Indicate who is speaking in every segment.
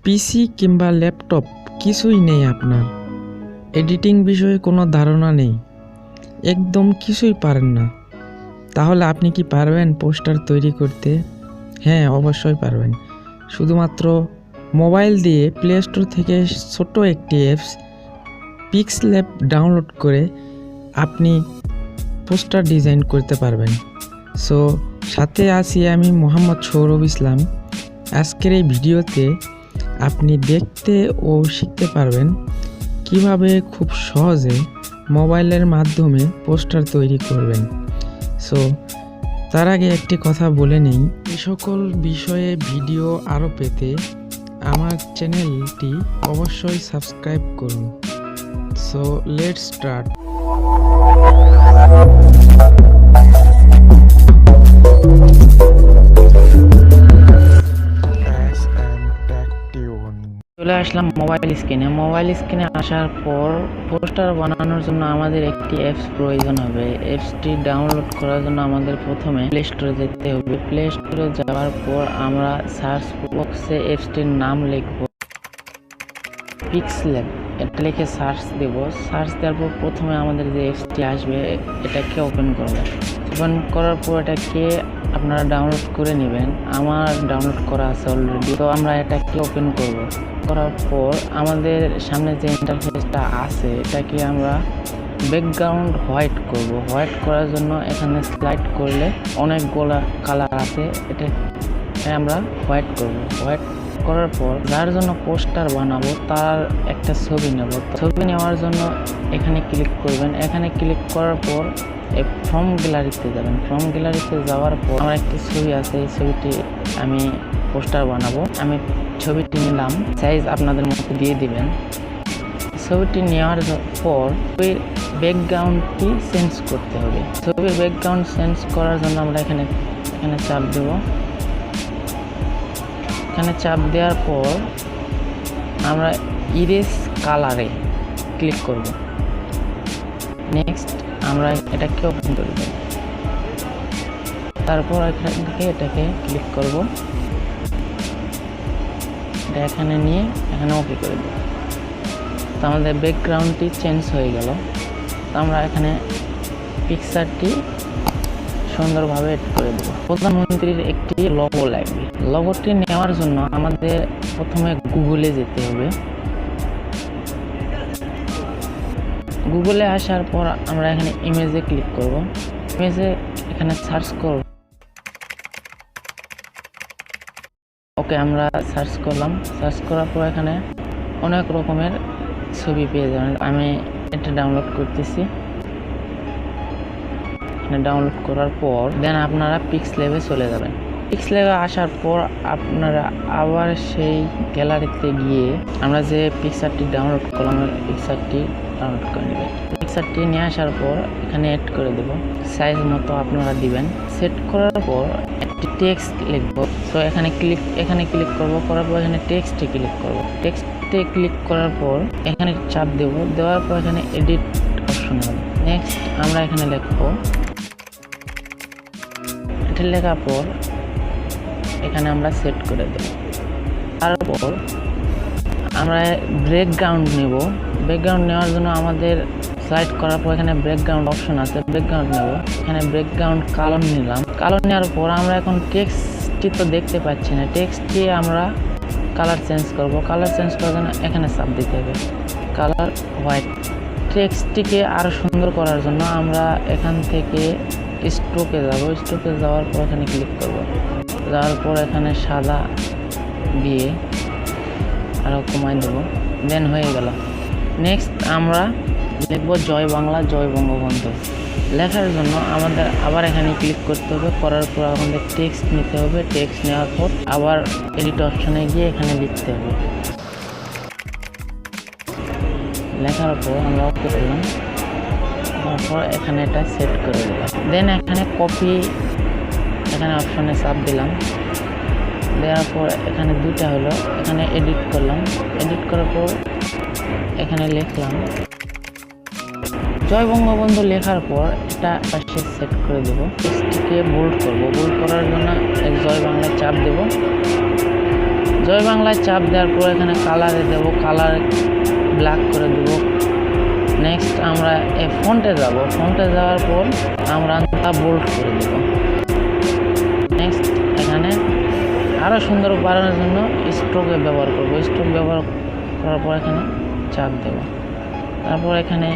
Speaker 1: পিসি কিংবা ল্যাপটপ কিছুই নেই, আপনার এডিটিং বিষয়ে কোনো ধারণা নেই, একদম কিছুই পারেন না, তাহলে আপনি কি পারবেন পোস্টার তৈরি করতে? হ্যাঁ, অবশ্যই পারবেন। শুধুমাত্র মোবাইল দিয়ে প্লে স্টোর থেকে ছোট একটি অ্যাপস পিক্সল্যাব ডাউনলোড করে আপনি পোস্টার ডিজাইন করতে পারবেন। সো সাথে আছি আমি মোহাম্মদ সৌরভ ইসলাম। আজকের এই ভিডিওতে আপনি দেখতে ও শিখতে পারবেন কিভাবে খুব সহজে মোবাইলের মাধ্যমে পোস্টার তৈরি করবেন। সো তার আগে একটি কথা বলে নেই, এই সকল বিষয়ে ভিডিও আরও পেতে আমার চ্যানেলটি অবশ্যই সাবস্ক্রাইব করুন। So let's start. চলে আসলাম মোবাইল স্ক্রিনে আসার পর পোস্টার বানানোর জন্য আমাদের একটি অ্যাপস প্রয়োজন হবে। অ্যাপসটি ডাউনলোড করার জন্য আমাদের প্রথমে প্লে স্টোরে যেতে হবে। প্লে স্টোরে যাওয়ার পর আমরা সার্চ বক্সে অ্যাপসটির নাম লিখব পিক্সল্যাব, এটা লিখে সার্চ দেব। সার্চ দেওয়ার পর প্রথমে আমাদের যে অ্যাপসটি আসবে এটাকে ওপেন করব। ওপেন করার পর এটাকে আপনারা ডাউনলোড করে নেবেন। আমার ডাউনলোড করা আছে অলরেডি, তো আমরা এটাকে ওপেন করব। করার পর আমাদের সামনে যে ইন্টারফেসটা আছে এটাকে আমরা ব্যাকগ্রাউন্ড হোয়াইট করব। হোয়াইট করার জন্য এখানে স্লাইড করলে অনেকগুলা কালার আছে, এটা আমরা হোয়াইট করব। হোয়াইট করার পর যার জন্য পোস্টার বানাবো তার একটা ছবি নেব। ছবি নেওয়ার জন্য এখানে ক্লিক করবেন। এখানে ক্লিক করার পর ফ্রম গ্যালারিতে যাবেন। ফ্রম গ্যালারিতে যাওয়ার পর আমার একটি ছবি আছে, এই ছবিটি আমি পোস্টার বানাবো। আমি ছবিটি নিলাম, সাইজ আপনাদের মতো দিয়ে দিবেন। ছবিটি নেওয়ার পর ছবির ব্যাকগ্রাউন্ডটি চেঞ্জ করতে হবে। ছবির ব্যাকগ্রাউন্ড চেঞ্জ করার জন্য আমরা এখানে চাপ দেব। এখানে চাপ দেওয়ার পর আমরা ইরেজ কালারে ক্লিক করব। নেক্সট আমরা এটাকে ওপেন করে দেব। তারপর এখান থেকে এটাকে ক্লিক করব, এটা এখানে নিয়ে এখানে ওকে করে দেব। তো আমাদের ব্যাকগ্রাউন্ডটি চেঞ্জ হয়ে গেল। তো আমরা এখানে পিকচারটি সুন্দরভাবে এড করে দেব। প্রধানমন্ত্রীর একটি লোগো লাগবে। লোগোটি নেওয়ার জন্য আমাদের প্রথমে গুগলে যেতে হবে। গুগলে আসার পর আমরা এখানে ইমেজে ক্লিক করব। ইমেজে এখানে সার্চ করব। ওকে, আমরা সার্চ করলাম। সার্চ করার পর এখানে অনেক রকমের ছবি পেয়ে যাবেন। আমি এটা ডাউনলোড করতেছি। এখানে ডাউনলোড করার পর দেন আপনারা পিক্সল্যাবে চলে যাবেন। পিক্সল্যাবে আসার পর আপনারা আবার সেই গ্যালারিতে গিয়ে আমরা যে পিকচারটি ডাউনলোড করলাম পিকচারটি ডাউনলোড করে নেবেন। পিকচারটি নিয়ে আসার পর এখানে অ্যাড করে দেব। সাইজ মতো আপনারা দিবেন। সেট করার পর একটি টেক্সট লিখব। সো এখানে ক্লিক করব। করার পর এখানে টেক্সটে ক্লিক করব। টেক্সটে ক্লিক করার পর এখানে চাপ দেব। দেওয়ার পর এখানে এডিট অপশন হবে। নেক্সট আমরা এখানে লিখব। এটা লেখার পর এখানে আমরা সেট করে দেব। তারপর আমরা ব্যাকগ্রাউন্ড নেব। ব্যাকগ্রাউন্ড নেওয়ার জন্য আমাদের স্লাইড করার পর এখানে ব্যাকগ্রাউন্ড অপশন আছে, ব্যাকগ্রাউন্ড নেব। এখানে ব্যাকগ্রাউন্ড কালার নিলাম। কালার নেওয়ার পর আমরা এখন টেক্সটটি তো দেখতে পাচ্ছি না, টেক্সটটি আমরা কালার চেঞ্জ করব। কালার চেঞ্জ করার জন্য এখানে চাপ দিতে হবে, কালার হোয়াইট। টেক্সটটিকে আরও সুন্দর করার জন্য আমরা এখান থেকে স্ট্রোকে যাব। স্ট্রোকে যাওয়ার পর এখানে ক্লিক করব। যাওয়ার পর এখানে সাদা দিয়ে আরও কমাই দেব। দেন হয়ে গেল। নেক্সট আমরা লিখব জয় বাংলা, জয় বঙ্গবন্ধু। লেখার জন্য আমাদের আবার এখানে ক্লিক করতে হবে। করার পর আমাদের টেক্সট নিতে হবে। টেক্সট নেওয়ার পর আবার এডিট অপশনে গিয়ে এখানে লিখতে হবে। লেখার পর আমরা ওকে করলাম। তারপর এখানে এটা সেট করে দিলাম। দেন এখানে কপি, এখানে অপশনে চাপ দিলাম। দেওয়ার পর এখানে দুইটা হলো, এখানে এডিট করলাম। এডিট করার পর এখানে লিখলাম জয় বঙ্গবন্ধু। লেখার পর এটা পাশে সেট করে দেব। টেক্সটটিকে বোল্ড করব। বোল্ড করার জন্য জয় বাংলা চাপ দেব। জয় বাংলায় চাপ দেওয়ার পর এখানে কালারে দেব, কালার ব্ল্যাক করে দেব। নেক্সট আমরা এই ফন্টে যাব, ফন্টে যাওয়ার পর আমরা বোল্ড করে দেব। নেক্সট এখানে আরও সুন্দর বাড়ানোর জন্য স্ট্রোকে ব্যবহার করব। স্ট্রোক ব্যবহার করার পর এখানে চাপ দেব, তারপর এখানে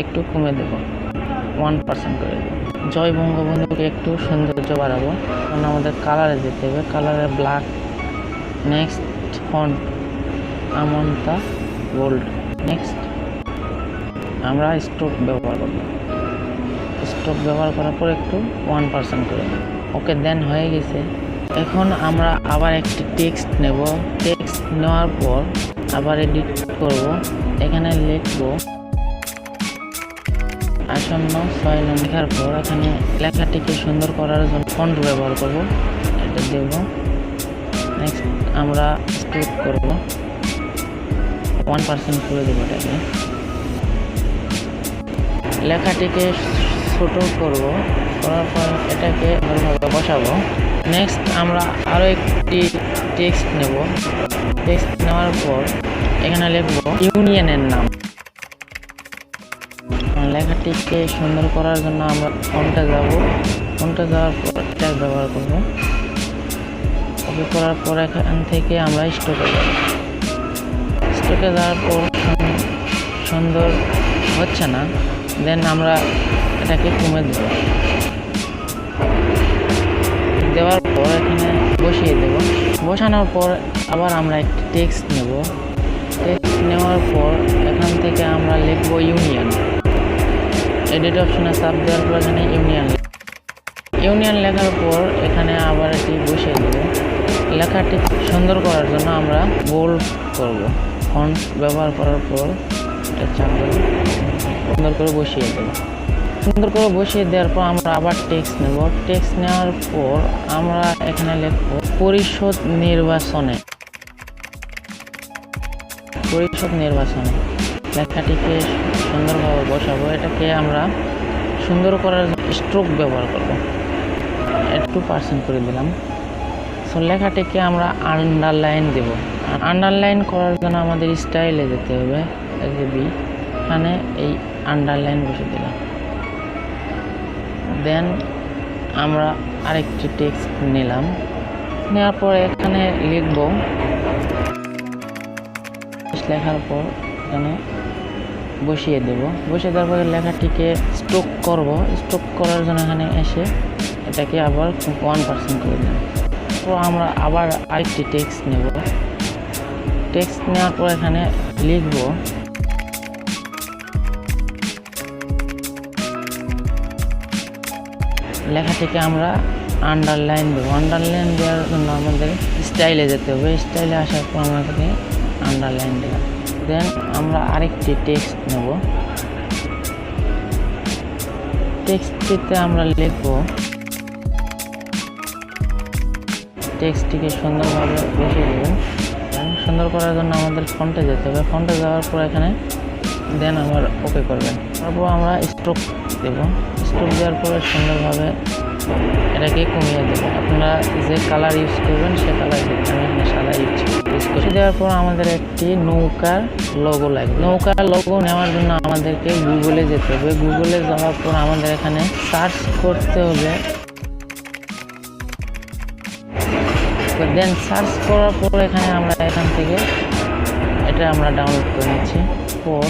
Speaker 1: একটু কমে দেব, 1% করে দেব। জয় বঙ্গবন্ধুকে একটু সৌন্দর্য বাড়াবো, কারণ আমাদের কালারে যেতে হবে, কালারে ব্ল্যাক। নেক্সট ফন্ট আমন্তা বোল্ড। নেক্সট আমরা স্ট্রোক ব্যবহার করব, স্ট্রোক ব্যবহার করার পর একটু 1% করে দেব। ওকে, দেন হয়ে গেছে। এখন আমরা আবার একটি টেক্সট নেব, টেক্সট নেওয়ার পর আবার এডিট করব। এখানে লিখব আসন্ন 6 লেখার পর এখানে লেখাটিকে সুন্দর করার জন্য ফন্ট ব্যবহার করব, এটা দেব। নেক্সট আমরা স্ট্রোক করব, 1% করে দেব। এটাকে লেখাটিকে ছোট করব, করার পর এটাকে ভালোভাবে বসাবো। নেক্সট আমরা আরও একটি টেক্সট নেব, টেক্সট নেওয়ার পর এখানে লিখব ইউনিয়নের নাম। লেখাটিকে সুন্দর করার জন্য আমরা ফন্টে যাব, ফন্টে যাওয়ার পর ট্যাগ ব্যবহার করব। ওকে করার পর এখান থেকে আমরা স্ট্রোকে যাব, স্ট্রোকে যাওয়ার পর সুন্দর হচ্ছে না, দেন আমরা এটাকে কমে দেব। দেওয়ার পর এখানে বসিয়ে দেব, বসানোর পর আবার আমরা একটি টেক্সট নেব, টেক্সট নেওয়ার পর এখান থেকে আমরা লিখব ইউনিয়ন। এডিট অপশনে চাপ দেওয়ার পর এখানে ইউনিয়ন লেখার পর এখানে আবার এটি বসিয়ে দেব। লেখাটি সুন্দর করার জন্য আমরা বোল্ড করব, ফন্ট ব্যবহার করার পর এটা চাপ দেব, সুন্দর করে বসিয়ে দেব। সুন্দর করে বসিয়ে দেওয়ার পর আমরা আবার টেক্সট নেব, টেক্সট নেওয়ার পর আমরা এখানে লিখব পরিষদ নির্বাচনে, পরিষদ নির্বাচনে লেখাটিকে সুন্দরভাবে বসাবো। এটাকে আমরা সুন্দর করার স্ট্রোক ব্যবহার করব, 2% করে দিলাম। সো লেখাটিকে আমরা আন্ডারলাইন দেব। আন্ডারলাইন করার জন্য আমাদের স্টাইলে যেতে হবে, এখানে এই আন্ডারলাইন বসে দিলাম। দেন আমরা আরেকটি টেক্সট নিলাম, নেওয়ার পর এখানে লিখব, লেখার পর এখানে বসিয়ে দেব। বসিয়ে দেওয়ার পরে লেখাটিকে স্ট্রোক করব, স্ট্রোক করার জন্য এখানে এসে এটাকে আবার 1% করে দেব। তো আমরা আবার আরেকটি টেক্সট নেব, টেক্সট নেওয়ার পর এখানে লিখব লেখাটিকে আমরা আন্ডারলাইন দেবো। আন্ডারলাইন দেওয়ার জন্য আমাদের স্টাইলে যেতে হবে, স্টাইলে আসার পর আমরা এখানে আন্ডারলাইন দিলাম। দেন আমরা আরেকটি টেক্সট নেব, টেক্সটটিতে আমরা লিখব, টেক্সটটিকে সুন্দরভাবে বসিয়ে দেবেন। সুন্দর করার জন্য আমাদের ফন্টে যেতে হবে, ফন্টে যাওয়ার পর এখানে দেন আমার ওকে করবেন। তারপর আমরা স্ট্রোক দেব, স্ট্রোক দেওয়ার পরে সুন্দরভাবে এটাকে কমিয়ে দেব। আপনারা যে কালার ইউজ করবেন সে কালার দিতে, আমি এখানে সাদা ইউজ করি। দেওয়ার পর আমাদের একটি নৌকার লোগো লাগবে। নৌকার লোগো নেওয়ার জন্য আমাদেরকে গুগলে যেতে হবে, গুগলে যাওয়ার পর আমাদের এখানে সার্চ করতে হবে। দেন সার্চ করার পর এখানে আমরা এখান থেকে এটা আমরা ডাউনলোড করে নিচ্ছি। পর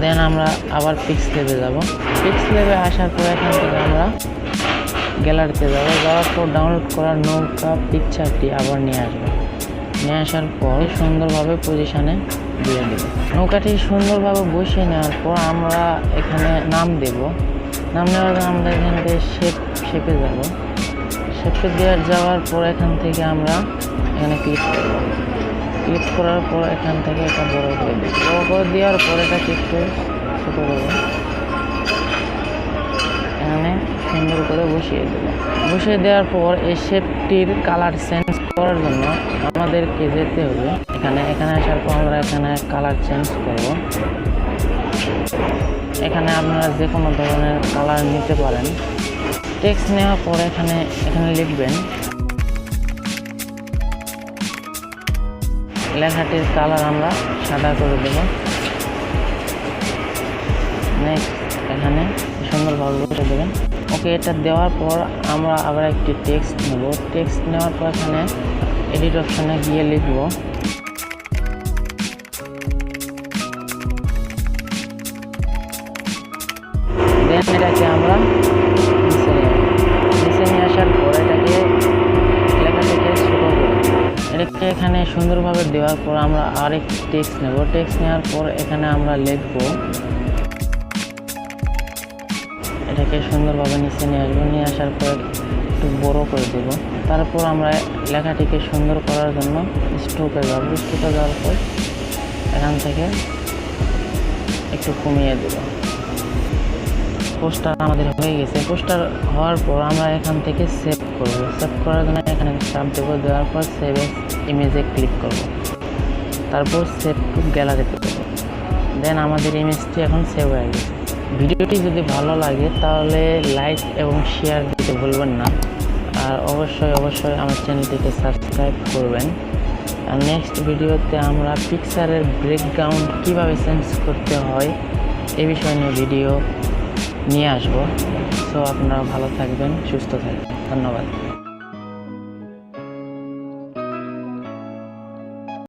Speaker 1: দেন আমরা আবার পিক্সেলে যাব, পিক্সেলে আসার পর এখান থেকে আমরা গ্যালারিতে যাব, যাওয়ার পর ডাউনলোড করার নৌকা পিকচারটি আবার নিয়ে আসবো। নিয়ে আসার পর সুন্দরভাবে পজিশনে দিয়ে দেব। নৌকাটি সুন্দরভাবে বসিয়ে নেওয়ার পর আমরা এখানে নাম দেব। নাম নেওয়ার জন্য আমরা এখান থেকে শেপে যাব, শেপে যাওয়ার পর এখান থেকে আমরা এখানে ক্লিক করব। ক্লিক করার পর এখান থেকে এটা বড় করে দেব। বড় করে দেওয়ার পর এটাকে একটু ছোটো দেবো, এখানে সুন্দর করে বসিয়ে দেব। বসিয়ে দেওয়ার পর এই শেপটির কালার চেঞ্জ করার জন্য আমাদেরকে যেতে হবে এখানে আসার পর আমরা এখানে কালার চেঞ্জ করব। এখানে আপনারা যে কোনো ধরনের কালার নিতে পারেন। টেক্সট নেওয়ার পর এখানে লিখবেন লেখাটির কালার আমরা সাদা করে দেব। নেক্সট এখানে সুন্দরভাবে বসে দেবেন। ওকে, এটা দেওয়ার পর আমরা আবার একটি টেক্সট নেব। টেক্সট নেওয়ার পর এখানে এডিট অপশনে গিয়ে লিখব দেন এটাকে আমরা নিচে নিয়ে আসার পর এটাকে লেখাটাকে ছোট করব। এটাকে এখানে সুন্দরভাবে দেওয়ার পর আমরা আরেকটি টেক্সট নেব। টেক্সট নেওয়ার পর এখানে আমরা লিখব, এটাকে সুন্দরভাবে নিচে নিয়ে আসবো। নিয়ে আসার পর একটু বড় করে দেব। তারপর আমরা লেখাটিকে সুন্দর করার জন্য স্ট্রোকে যাব। স্ট্রোকে যাওয়ার পর এখান থেকে একটু কমিয়ে দেব। পোস্টার আমাদের হয়ে গেছে। পোস্টার হওয়ার পর আমরা এখান থেকে সেভ করব। সেভ করার জন্য এখানে চাপ দেবো। দেওয়ার পর সেভ এস ইমেজে ক্লিক করব। তারপর সেভ টু গ্যালারিতে দেবো। দেন আমাদের ইমেজটি এখন সেভ হয়ে গেছে। ভিডিওটি যদি ভালো লাগে তাহলে লাইক এবং শেয়ার দিতে ভুলবেন না। আর অবশ্যই আমার চ্যানেলটিকে সাবস্ক্রাইব করবেন। আর নেক্সট ভিডিওতে আমরা পিকচারের ব্যাকগ্রাউন্ড কীভাবে চেঞ্জ করতে হয় এই বিষয় নিয়ে ভিডিও নিয়ে আসবো। সো আপনারা ভালো থাকবেন, সুস্থ থাকবেন। ধন্যবাদ।